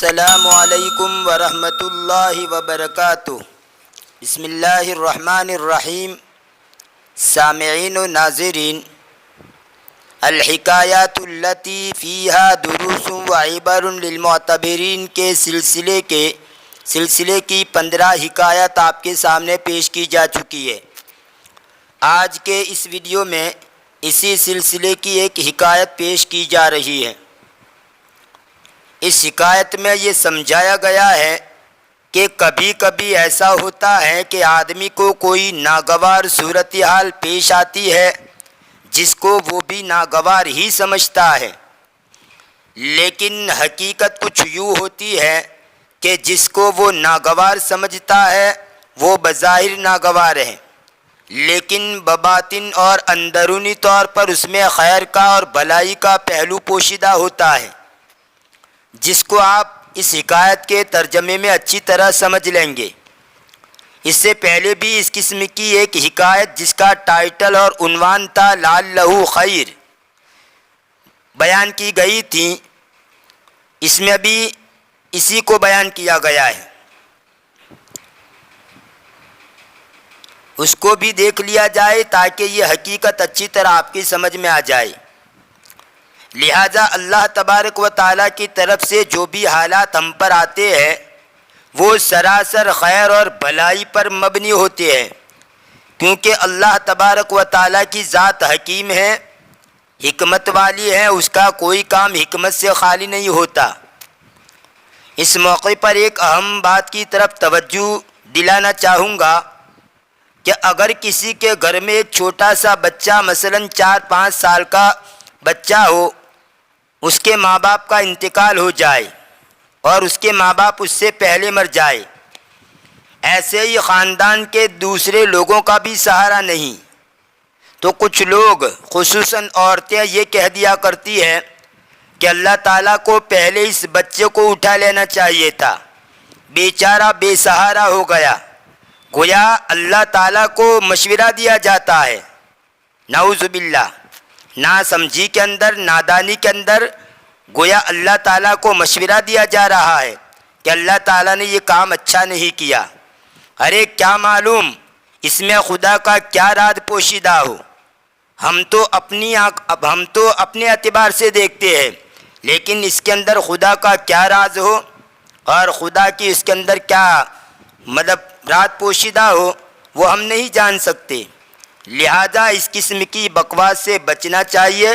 السلام علیکم ورحمۃ اللہ وبرکاتہ۔ بسم اللہ الرحمن الرحیم۔ سامعین و ناظرین، الحکایات التی فیہا دروس و عبر للمعتبرین کے سلسلے کی 15 حکایت آپ کے سامنے پیش کی جا چکی ہے۔ آج کے اس ویڈیو میں اسی سلسلے کی ایک حکایت پیش کی جا رہی ہے۔ اس حکایت میں یہ سمجھایا گیا ہے کہ کبھی کبھی ایسا ہوتا ہے کہ آدمی کو کوئی ناگوار صورتحال پیش آتی ہے جس کو وہ بھی ناگوار ہی سمجھتا ہے، لیکن حقیقت کچھ یوں ہوتی ہے کہ جس کو وہ ناگوار سمجھتا ہے وہ بظاہر ناگوار ہے، لیکن بباطن اور اندرونی طور پر اس میں خیر کا اور بھلائی کا پہلو پوشیدہ ہوتا ہے، جس کو آپ اس حکایت کے ترجمے میں اچھی طرح سمجھ لیں گے۔ اس سے پہلے بھی اس قسم کی ایک حکایت جس کا ٹائٹل اور عنوان تھا لعلہ خیر بیان کی گئی تھی، اس میں بھی اسی کو بیان کیا گیا ہے، اس کو بھی دیکھ لیا جائے تاکہ یہ حقیقت اچھی طرح آپ کی سمجھ میں آ جائے۔ لہذا اللہ تبارک و تعالیٰ کی طرف سے جو بھی حالات ہم پر آتے ہیں وہ سراسر خیر اور بھلائی پر مبنی ہوتے ہیں، کیونکہ اللہ تبارک و تعالیٰ کی ذات حکیم ہے، حکمت والی ہے، اس کا کوئی کام حکمت سے خالی نہیں ہوتا۔ اس موقع پر ایک اہم بات کی طرف توجہ دلانا چاہوں گا کہ اگر کسی کے گھر میں ایک چھوٹا سا بچہ مثلاً 4-5 سال کا بچہ ہو، اس کے ماں باپ کا انتقال ہو جائے اور اس کے ماں باپ اس سے پہلے مر جائے، ایسے ہی خاندان کے دوسرے لوگوں کا بھی سہارا نہیں، تو کچھ لوگ خصوصاً عورتیں یہ کہہ دیا کرتی ہیں کہ اللہ تعالیٰ کو پہلے اس بچے کو اٹھا لینا چاہیے تھا، بیچارہ بے سہارا ہو گیا، گویا اللہ تعالیٰ کو مشورہ دیا جاتا ہے۔ نعوذ باللہ، نا سمجھی کے اندر، نادانی کے اندر گویا اللہ تعالیٰ کو مشورہ دیا جا رہا ہے کہ اللہ تعالیٰ نے یہ کام اچھا نہیں کیا۔ ارے کیا معلوم اس میں خدا کا کیا راز پوشیدہ ہو، ہم تو اپنے اعتبار سے دیکھتے ہیں، لیکن اس کے اندر خدا کا کیا راز ہو اور خدا کی اس کے اندر کیا راز پوشیدہ ہو وہ ہم نہیں جان سکتے۔ لہذا اس قسم کی بکواس سے بچنا چاہیے۔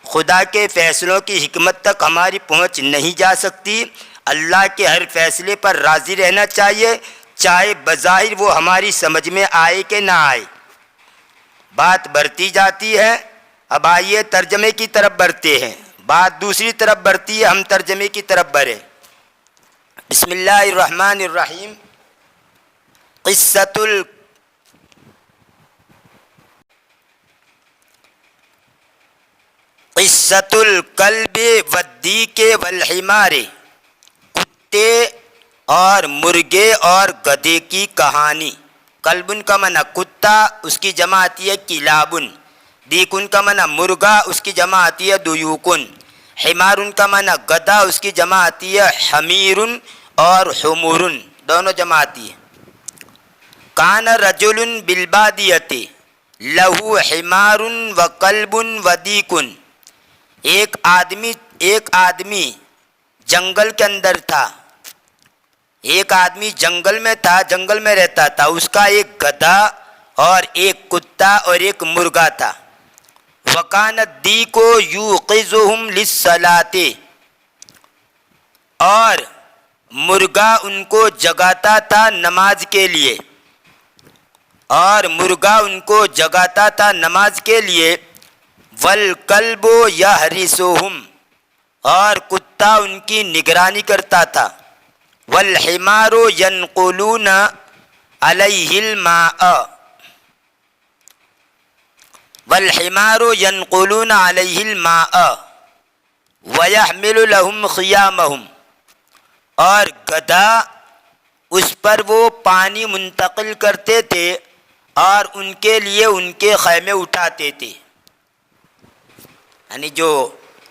خدا کے فیصلوں کی حکمت تک ہماری پہنچ نہیں جا سکتی، اللہ کے ہر فیصلے پر راضی رہنا چاہیے، چاہے بظاہر وہ ہماری سمجھ میں آئے کہ نہ آئے۔ بات بڑھتی جاتی ہے، اب آئیے ترجمے کی طرف بڑھتے ہیں، بات دوسری طرف بڑھتی ہے، ہم ترجمے کی طرف بڑھیں۔ بسم اللہ الرحمن الرحیم۔ قصۃ الکلب والدیک والحمار، کتے اور مرغے اور گدھے کی کہانی۔ کلبن کا معنی کتا، اس کی جمع آتی ہے کلابن۔ دیکن کا معنی مرغا، اس کی جمع آتی ہے دیوکن۔ حمارن کا معنی گدھا، اس کی جمع آتی ہے حمیرن اور حمورن، دونوں جمع آتی ہے۔ کان رجل بالبادیۃ لہو حمار وکلب ودیکن، ایک آدمی جنگل کے اندر تھا، ایک آدمی جنگل میں تھا، جنگل میں رہتا تھا، اس کا ایک گدھا اور ایک کتا اور ایک مرغا تھا۔ وَكَانَ الدِّيكُ يُوقِظُهُمْ لِلصَّلَاةِ، اور مرغا ان کو جگاتا تھا نماز کے لیے، نماز کے لیے۔ وَالْكَلْبُ يَحْرِسُهُمْ، اور کتا ان کی نگرانی کرتا تھا۔ وَالْحِمَارُ يَنْقُلُونَ عَلَيْهِ الْمَاءَ وَيَحْمِلُ لَهُمْ خِيَامَهُمْ، اور گدھا اس پر وہ پانی منتقل کرتے تھے اور ان کے لیے ان کے خیمے اٹھاتے تھے، یعنی جو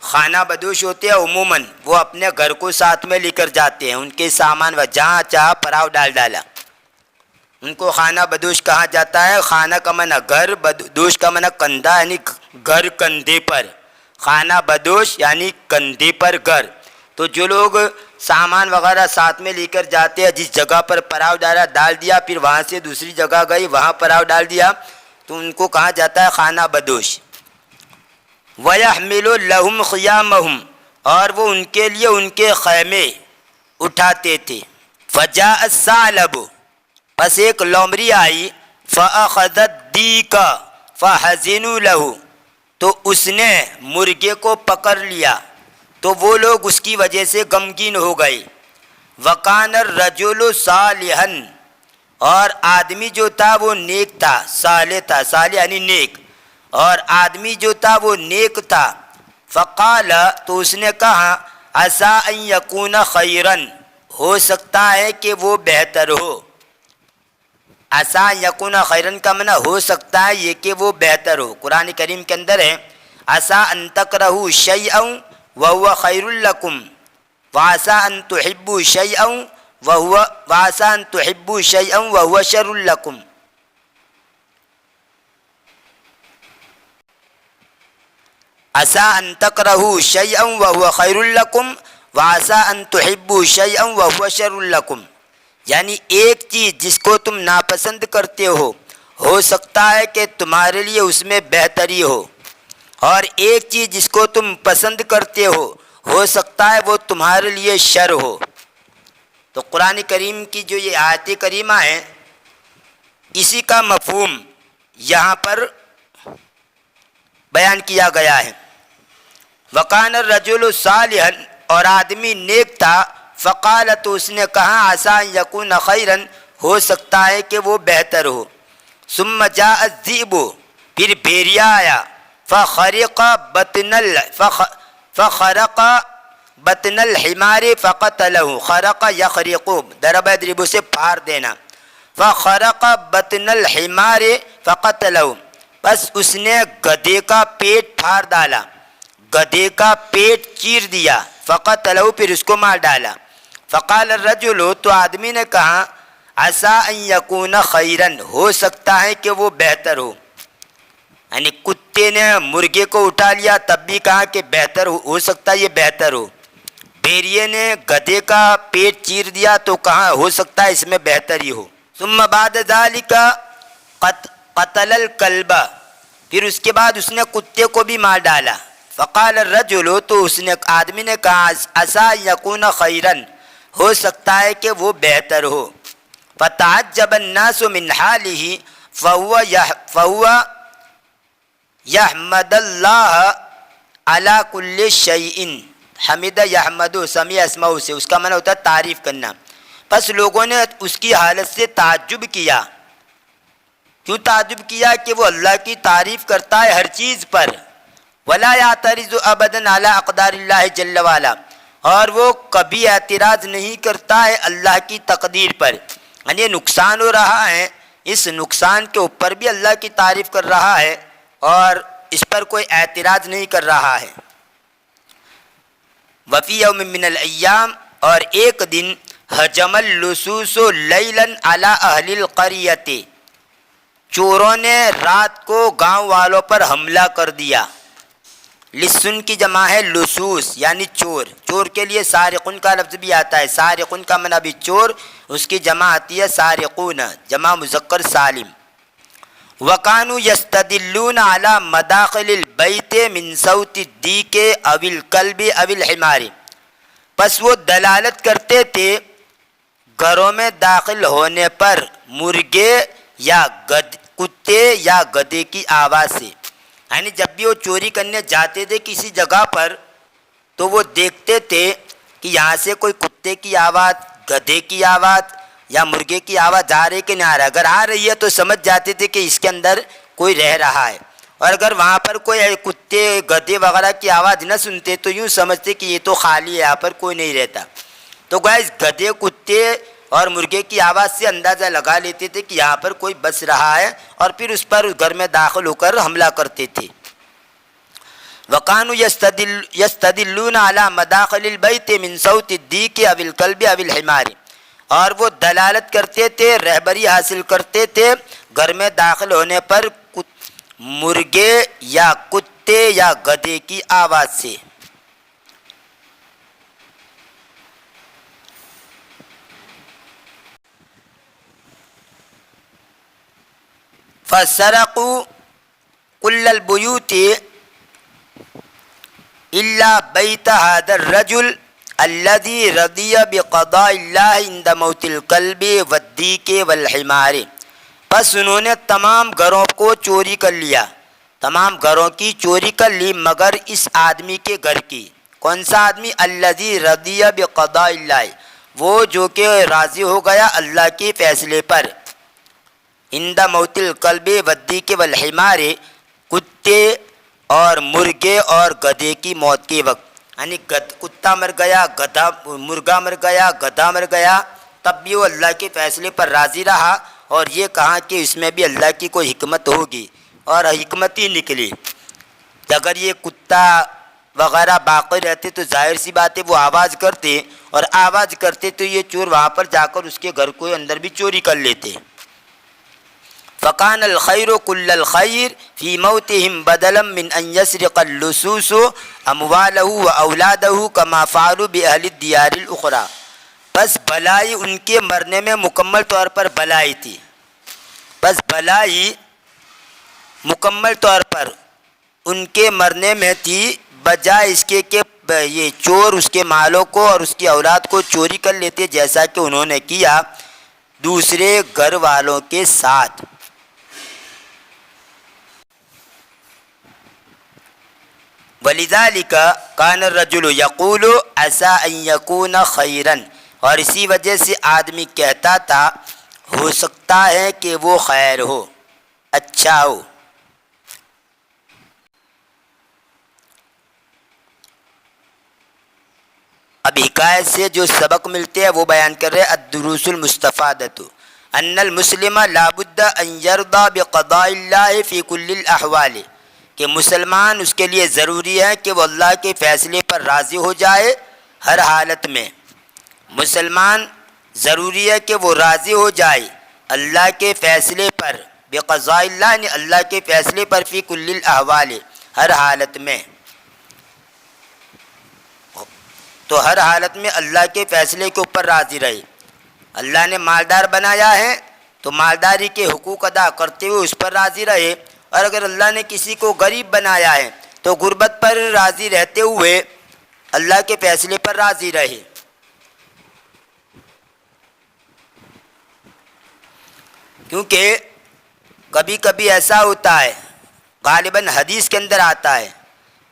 خانہ بدوش ہوتے ہیں عموماً وہ اپنے گھر کو ساتھ میں لے کر جاتے ہیں، ان کے سامان و جہاں چاہا پراؤ ڈال ڈالا، ان کو خانہ بدوش کہا جاتا ہے۔ خانہ کا معنی گھر، بدوش کا معنی کندھا، یعنی گھر کندھے پر، خانہ بدوش یعنی کندھے پر گھر۔ تو جو لوگ سامان وغیرہ ساتھ میں لے کر جاتے ہیں، جس جگہ پر پراؤ ڈال دیا، پھر وہاں سے دوسری جگہ گئی وہاں پراؤ ڈال دیا، تو ان کو کہا جاتا ہے خانہ بدوش۔ وَيَحْمِلُ لَهُمْ خِيَامَهُمْ، اور وہ ان کے لیے ان کے خیمے اٹھاتے تھے۔ فَجَاءَ الثَّعْلَبُ، پس ایک لومڑی آئی، فَأَخَذَتْ الدِّيكَ فَحَزِنُوا لَهُ، تو اس نے مرغے کو پکڑ لیا تو وہ لوگ اس کی وجہ سے غمگین ہو گئے۔ وَكَانَ الرَّجُلُ صَالِحًا، اور آدمی جو تھا وہ نیک تھا، صالح تھا، صالح یعنی نیک، اور آدمی جو تھا وہ نیک تھا۔ فقال، تو اس نے کہا، عسیٰ ان یکون خیرن، ہو سکتا ہے کہ وہ بہتر ہو۔ عسیٰ ان یکون خیرن کا معنی ہو سکتا ہے یہ کہ وہ بہتر ہو۔ قرآن کریم کے اندر ہے عسیٰ ان تکرہوا شیئا وہو خیر لکم وعسیٰ ان تحبوا شیئا وعسیٰ ان تحبوا شیئا وہو شر لکم۔ عسیٰ ان تکرہوا شیئا وہو خیر لکم وعسیٰ ان تحبوا شیئا وہو شر لکم، یعنی ایک چیز جس کو تم ناپسند کرتے ہو سکتا ہے کہ تمہارے لیے اس میں بہتری ہو، اور ایک چیز جس کو تم پسند کرتے ہو سکتا ہے وہ تمہارے لیے شر ہو۔ تو قرآن کریم کی جو یہ آیت کریمہ ہے، اسی کا مفہوم یہاں پر بیان کیا گیا ہے۔ وَقَانَ الرَّجُلُ صَالِحًا، اور آدمی نیک تھا، فقال، تو اس نے کہا، عسیٰ ان یکون خیرن، ہو سکتا ہے کہ وہ بہتر ہو۔ ثم جاء الذئب، پھر بھیڑیا آیا، فخرق بطن الحمار فقتله، خرق یخرق، ضرب یضرب سے پھاڑ دینا، فخرق بطن الحمار فقتله، بس اس نے گدھے کا پیٹ پھاڑ ڈالا، گدھے کا پیٹ چیر دیا، فقتله، پھر اس کو مار ڈالا۔ فقال الرجل، تو آدمی نے کہا، عسیٰ ان یکون خیرن، ہو سکتا ہے کہ وہ بہتر ہو، یعنی کتے نے مرغے کو اٹھا لیا تب بھی کہا کہ بہتر ہو سکتا ہے یہ بہتر ہو، بھیڑیے نے گدھے کا پیٹ چیر دیا تو کہا ہو سکتا ہے اس میں بہتری ہو۔ ثم بعد ذلك قتل الکلب، پھر اس کے بعد اس نے کتے کو بھی مار ڈالا۔ فقال الرجل، تو اس نے آدمی نے کہا، عسیٰ یکون خیرن، ہو سکتا ہے کہ وہ بہتر ہو۔ فتعجب الناس من حاله فهو یحمد اللہ علی کل شیء، حمد یحمد سمیع اسمہ سے، اس کا معنی ہوتا ہے تعریف کرنا۔ پس لوگوں نے اس کی حالت سے تعجب کیا۔ کیوں تعجب کیا؟ کہ وہ اللہ کی تعریف کرتا ہے ہر چیز پر، ولا یعترض ابدا علی اقدار اللہ جل وعلا، اور وہ کبھی اعتراض نہیں کرتا ہے اللہ کی تقدیر پر، یعنی نقصان ہو رہا ہے، اس نقصان کے اوپر بھی اللہ کی تعریف کر رہا ہے اور اس پر کوئی اعتراض نہیں کر رہا ہے۔ وفی یوم من الایام، اور ایک دن، ہجم اللصوص لیلا علی اہل القریۃ، چوروں نے رات کو گاؤں والوں پر حملہ کر دیا۔ لسن کی جمع ہے لصوص یعنی چور، چور کے لیے سارقن کا لفظ بھی آتا ہے، سارقن کا معنی بھی چور، اس کی جمع آتی ہے سارقون، جمع مذکر سالم۔ وَكَانُوا يَسْتَدِلُّونَ عَلَى مَدَاخِلِ الْبَيْتِ مِنْ صَوْتِ الدِّيكِ أَوِ الْكَلْبِ أَوِ الْحِمَارِ، پس وہ دلالت کرتے تھے گھروں میں داخل ہونے پر مرغے یا کتے یا گدھے کی آواز سے، یعنی جب بھی وہ چوری کرنے جاتے تھے کسی جگہ پر تو وہ دیکھتے تھے کہ یہاں سے کوئی کتے کی آواز، گدھے کی آواز یا مرغے کی آواز آ رہی کہ نہیں آ رہا، اگر آ رہی ہے تو سمجھ جاتے تھے کہ اس کے اندر کوئی رہ رہا ہے، اور اگر وہاں پر کوئی کتے گدھے وغیرہ کی آواز نہ سنتے تو یوں سمجھتے کہ یہ تو خالی ہے، یہاں پر کوئی نہیں رہتا۔ تو گائز گدھے، کتے اور مرغے کی آواز سے اندازہ لگا لیتے تھے کہ یہاں پر کوئی بس رہا ہے، اور پھر اس پر گھر میں داخل ہو کر حملہ کرتے تھے۔ وقانو یستدلون علی مداخل البیت من صوت الدیک او الکلب او الحمار، اور وہ دلالت کرتے تھے، رہبری حاصل کرتے تھے گھر میں داخل ہونے پر مرغے یا کتے یا گدھے کی آواز سے۔ فسرقوا كل البيوت إلا بيت هذا الرجل الذي رضي بقضاء الله عند موت الكلب والديك والحمار، بس انہوں نے تمام گھروں کو چوری کر لیا، تمام گھروں کی چوری کر لی مگر اس آدمی کے گھر کی۔ کون سا آدمی؟ الذي رضي بقضاء الله، وہ جو کہ راضی ہو گیا اللہ کے فیصلے پر۔ عند موت الکلب والدیک والحمار، کتے اور مرغے اور گدھے کی موت کے وقت، یعنی کتا مر گیا، مرغا مر گیا، گدھا مر گیا، تب بھی وہ اللہ کے فیصلے پر راضی رہا اور یہ کہا کہ اس میں بھی اللہ کی کوئی حکمت ہوگی، اور حکمت ہی نکلی۔ اگر یہ کتا وغیرہ باقی رہتے تو ظاہر سی بات ہے وہ آواز کرتے، اور آواز کرتے تو یہ چور وہاں پر جا کر اس کے گھر کو اندر بھی چوری کر لیتے۔ فکان الخیر کل الخیر فی موتہم بدلا من ان یسرق اللصوص اموالہ و اولادہ کما فعلوا باہل الدیار الاخری، بس بلائی ان کے مرنے میں مکمل طور پر بلائی تھی، بس بلائی مکمل طور پر ان کے مرنے میں تھی، بجائے اس کے کہ یہ چور اس کے مالوں کو اور اس کی اولاد کو چوری کر لیتے جیسا کہ انہوں نے کیا دوسرے گھر والوں کے ساتھ۔ وَلِذَلِكَ كَانَ الرَّجُلُ يَقُولُ عَسَىٰ أَن يَكُونَ خَيْرًا، اور اسی وجہ سے آدمی کہتا تھا ہو سکتا ہے کہ وہ خیر ہو، اچھا ہو۔ اب حکایت سے جو سبق ملتے ہیں وہ بیان کر رہے الدروس المستفادۃ ان المسلم لا بد ان یرضى بقضاء اللہ فی کل الاحوال، کہ مسلمان اس کے لیے ضروری ہے کہ وہ اللہ کے فیصلے پر راضی ہو جائے ہر حالت میں۔ مسلمان ضروری ہے کہ وہ راضی ہو جائے اللہ کے فیصلے پر، بقضاء اللہ یعنی اللہ کے فیصلے پر، فی کل الاحوال ہر حالت میں، تو ہر حالت میں اللہ کے فیصلے کے اوپر راضی رہے۔ اللہ نے مالدار بنایا ہے تو مالداری کے حقوق ادا کرتے ہوئے اس پر راضی رہے، اور اگر اللہ نے کسی کو غریب بنایا ہے تو غربت پر راضی رہتے ہوئے اللہ کے فیصلے پر راضی رہے۔ کیونکہ کبھی کبھی ایسا ہوتا ہے، غالباً حدیث کے اندر آتا ہے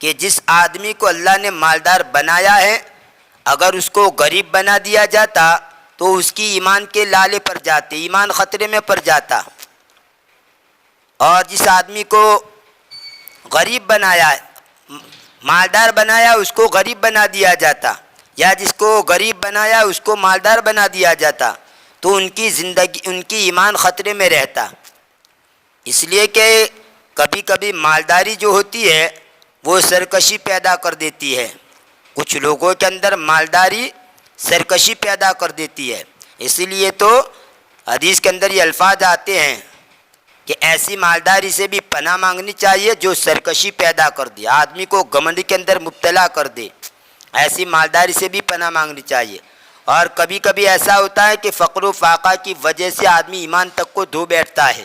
کہ جس آدمی کو اللہ نے مالدار بنایا ہے اگر اس کو غریب بنا دیا جاتا تو اس کی ایمان کے لالے پر جاتے، ایمان خطرے میں پڑ جاتا، اور جس آدمی کو غریب بنایا، مالدار بنایا، اس کو غریب بنا دیا جاتا، یا جس کو غریب بنایا اس کو مالدار بنا دیا جاتا، تو ان کی زندگی، ان کی ایمان خطرے میں رہتا۔ اس لیے کہ کبھی کبھی مالداری جو ہوتی ہے وہ سرکشی پیدا کر دیتی ہے، کچھ لوگوں کے اندر مالداری سرکشی پیدا کر دیتی ہے۔ اسی لیے تو حدیث کے اندر یہ الفاظ آتے ہیں کہ ایسی مالداری سے بھی پناہ مانگنی چاہیے جو سرکشی پیدا کر دے، آدمی کو گھمنڈ کے اندر مبتلا کر دے، ایسی مالداری سے بھی پناہ مانگنی چاہیے۔ اور کبھی کبھی ایسا ہوتا ہے کہ فقر و فاقہ کی وجہ سے آدمی ایمان تک کو دھو بیٹھتا ہے۔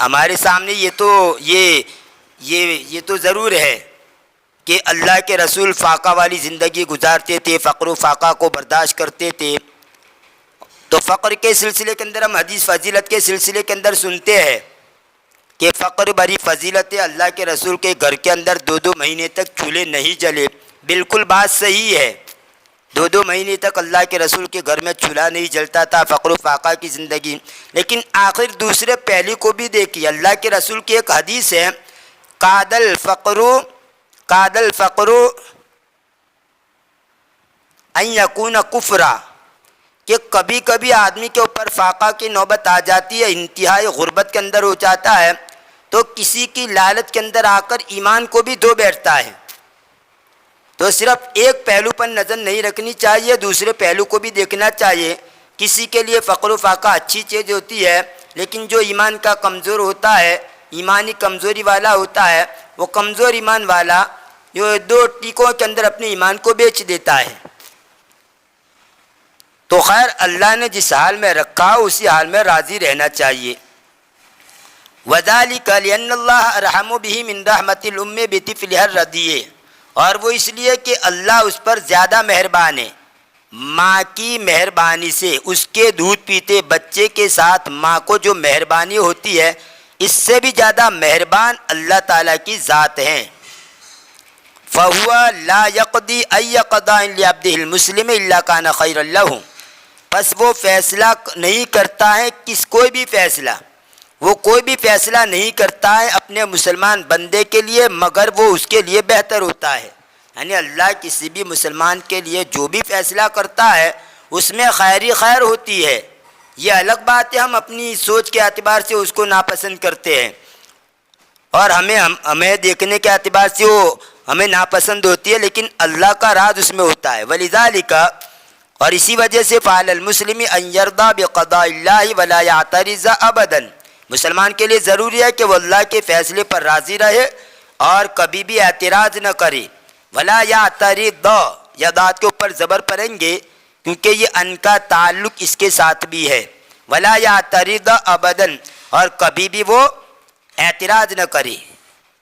ہمارے سامنے یہ تو ضرور ہے کہ اللہ کے رسول فاقہ والی زندگی گزارتے تھے، فقر و فاقہ کو برداشت کرتے تھے، تو فقر کے سلسلے کے اندر ہم حدیث فضیلت کے سلسلے کے اندر سنتے ہیں کہ فقر بڑی فضیلت ہے، اللہ کے رسول کے گھر کے اندر 2 مہینے تک چولہے نہیں جلے۔ بالکل بات صحیح ہے، 2 مہینے تک اللہ کے رسول کے گھر میں چولہا نہیں جلتا تھا، فقر و فاقہ کی زندگی۔ لیکن آخر دوسرے پہلو کو بھی دیکھیے، اللہ کے رسول کی ایک حدیث ہے قاد الفقر ان یکون کفرا، کہ کبھی کبھی آدمی کے اوپر فاقہ کی نوبت آ جاتی ہے، انتہائی غربت کے اندر ہو جاتا ہے، تو کسی کی لالچ کے اندر آ کر ایمان کو بھی دھو بیٹھتا ہے۔ تو صرف ایک پہلو پر نظر نہیں رکھنی چاہیے، دوسرے پہلو کو بھی دیکھنا چاہیے۔ کسی کے لیے فقر و فاقہ اچھی چیز ہوتی ہے، لیکن جو ایمان کا کمزور ہوتا ہے، ایمانی کمزوری والا ہوتا ہے، وہ کمزور ایمان والا جو دو ٹیکوں کے اندر اپنے ایمان کو بیچ دیتا ہے۔ تو خیر اللہ نے جس حال میں رکھا اسی حال میں راضی رہنا چاہیے۔ وَذَلِكَ لِأَنَّ اللَّهَ أَرْحَمُ بِهِ مِنْ رَحْمَةِ الْأُمِّ بِطِفْلِهَا الرَّضِيعِ، اور وہ اس لیے کہ اللہ اس پر زیادہ مہربان ہے ماں کی مہربانی سے۔ اس کے دودھ پیتے بچے کے ساتھ ماں کو جو مہربانی ہوتی ہے، اس سے بھی زیادہ مہربان اللہ تعالیٰ کی ذات ہیں۔ فَهُوَ لَا يَقْضِي أَيَّ قَضَاءٍ لِعَبْدِهِ الْمُسْلِمِ إِلَّا كَانَ خَيْرًا لَهُ، بس وہ فیصلہ نہیں کرتا ہے کوئی بھی فیصلہ نہیں کرتا ہے اپنے مسلمان بندے کے لیے مگر وہ اس کے لیے بہتر ہوتا ہے۔ یعنی اللہ کسی بھی مسلمان کے لیے جو بھی فیصلہ کرتا ہے اس میں خیر ہوتی ہے۔ یہ الگ بات ہے ہم اپنی سوچ کے اعتبار سے اس کو ناپسند کرتے ہیں اور ہمیں دیکھنے کے اعتبار سے وہ ہمیں ناپسند ہوتی ہے، لیکن اللہ کا راز اس میں ہوتا ہے۔ وَلِذَالِكَ، اور اسی وجہ سے فعلی المسلم ان یرضی بقضاء اللہ ولا یعترض ابدا، مسلمان کے لیے ضروری ہے کہ وہ اللہ کے فیصلے پر راضی رہے اور کبھی بھی اعتراض نہ کرے۔ ولا یعترض، یا داد کے اوپر زبر پڑیں گے کیونکہ یہ ان کا تعلق اس کے ساتھ بھی ہے۔ ولا یعترض ابدا، اور کبھی بھی وہ اعتراض نہ کرے،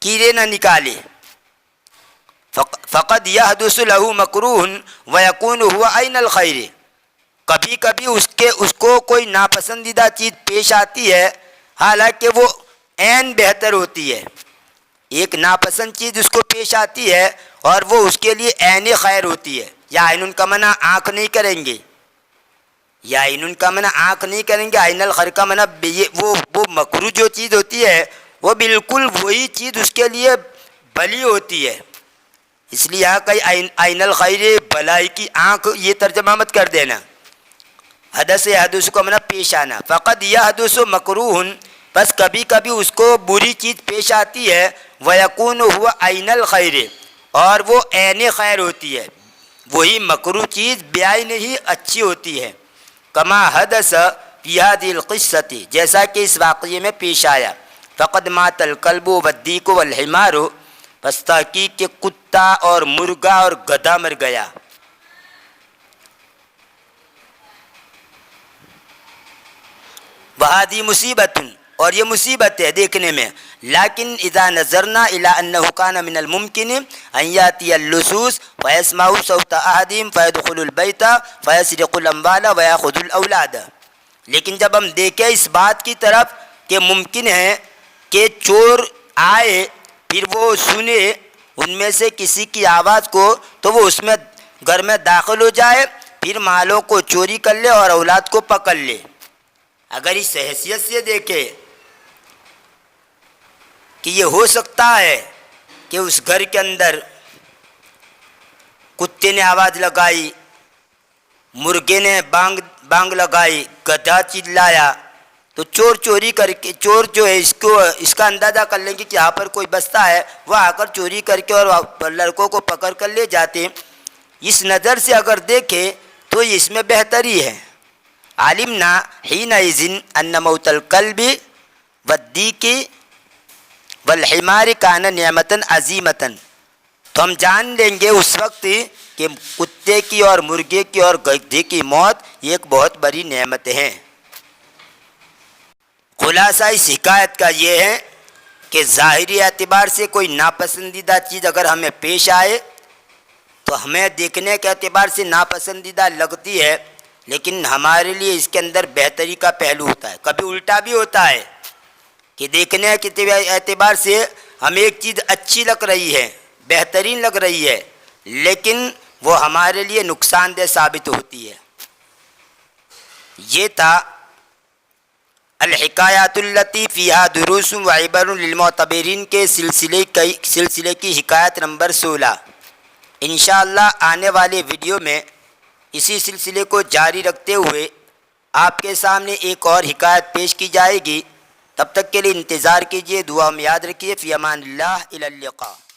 کیڑے نہ نکالے۔ فقد یحدث له مکروہ ویکون هو عین الخیر، کبھی کبھی اس کو کوئی ناپسندیدہ چیز پیش آتی ہے حالانکہ وہ عین بہتر ہوتی ہے۔ ایک ناپسند چیز اس کو پیش آتی ہے اور وہ اس کے لیے عین خیر ہوتی ہے۔ یا عین کا منع آنکھ نہیں کریں گے، یا عین کا منع آنکھ نہیں کریں گے، عین الخیر کا منع وہ مکروہ جو چیز ہوتی ہے وہ بالکل وہی چیز اس کے لیے بھلی ہوتی ہے۔ اس لیے یہاں کئی عین الخیر بلائی کی آنکھ یہ ترجمہ مت کر دینا۔ حدث یحدث کو منع پیش آنا۔ فقد یحدث مکروہ، بس کبھی کبھی اس کو بری چیز پیش آتی ہے، ویکون ہوا عین الخیر، اور وہ عین خیر ہوتی ہے، وہی مکروہ چیز بیائی نہیں اچھی ہوتی ہے۔ کما حدث فی ہذہ القصۃ، جیسا کہ اس واقعے میں پیش آیا۔ فقد مات الکلب والدیک والحمار، بس تحقیق کہ کتا اور مرغا اور گدھا مر گیا۔ وہذہ مصیبت، اور یہ مصیبت ہے دیکھنے میں، لیکن اذا نظرنا الی انہ کان من الممکن ان یاتی اللصوص فیسمع صوت احدہم فیدخل البیت فیسرق الاموال ویاخذ الاولاد، لیکن جب ہم دیکھیں اس بات کی طرف کہ ممکن ہے کہ چور آئے پھر وہ سنے ان میں سے کسی کی آواز کو تو وہ اس میں گھر میں داخل ہو جائے، پھر مالوں کو چوری کر لے اور اولاد کو پکڑ لے۔ اگر اس حیثیت سے دیکھے کہ یہ ہو سکتا ہے کہ اس گھر کے اندر کتے نے آواز لگائی، مرغے نے بانگ لگائی، گدھا چلایا، تو چوری کر کے چور جو ہے اس کا اندازہ کر لیں گے کہ یہاں پر کوئی بستہ ہے، وہ آ کر چوری کر کے اور لڑکوں کو پکڑ کر لے جاتے۔ اس نظر سے اگر دیکھیں تو اس میں بہتری ہے۔ علمنا حینئذ ان موت الکلب والدیک والحمار کان نعمتا عظیمتا، تو ہم جان لیں گے اس وقت کہ کتے کی اور مرغے کی اور گدھے کی موت یہ ایک بہت بڑی نعمت ہے۔ خلاصہ اس حکایت کا یہ ہے کہ ظاہری اعتبار سے کوئی ناپسندیدہ چیز اگر ہمیں پیش آئے تو ہمیں دیکھنے کے اعتبار سے ناپسندیدہ لگتی ہے، لیکن ہمارے لیے اس کے اندر بہتری کا پہلو ہوتا ہے۔ کبھی الٹا بھی ہوتا ہے کہ دیکھنے کے اعتبار سے ہمیں ایک چیز اچھی لگ رہی ہے، بہترین لگ رہی ہے، لیکن وہ ہمارے لیے نقصان دہ ثابت ہوتی ہے۔ یہ تھا الحکایات التی فیہا دروس و عبر للمعتبرین کے سلسلے کی حکایت نمبر 16۔ انشاءاللہ آنے والے ویڈیو میں اسی سلسلے کو جاری رکھتے ہوئے آپ کے سامنے ایک اور حکایت پیش کی جائے گی تب تک کے لیے انتظار کیجیے، دعا میں یاد رکھیے، فی امان اللہ، الی اللقاء۔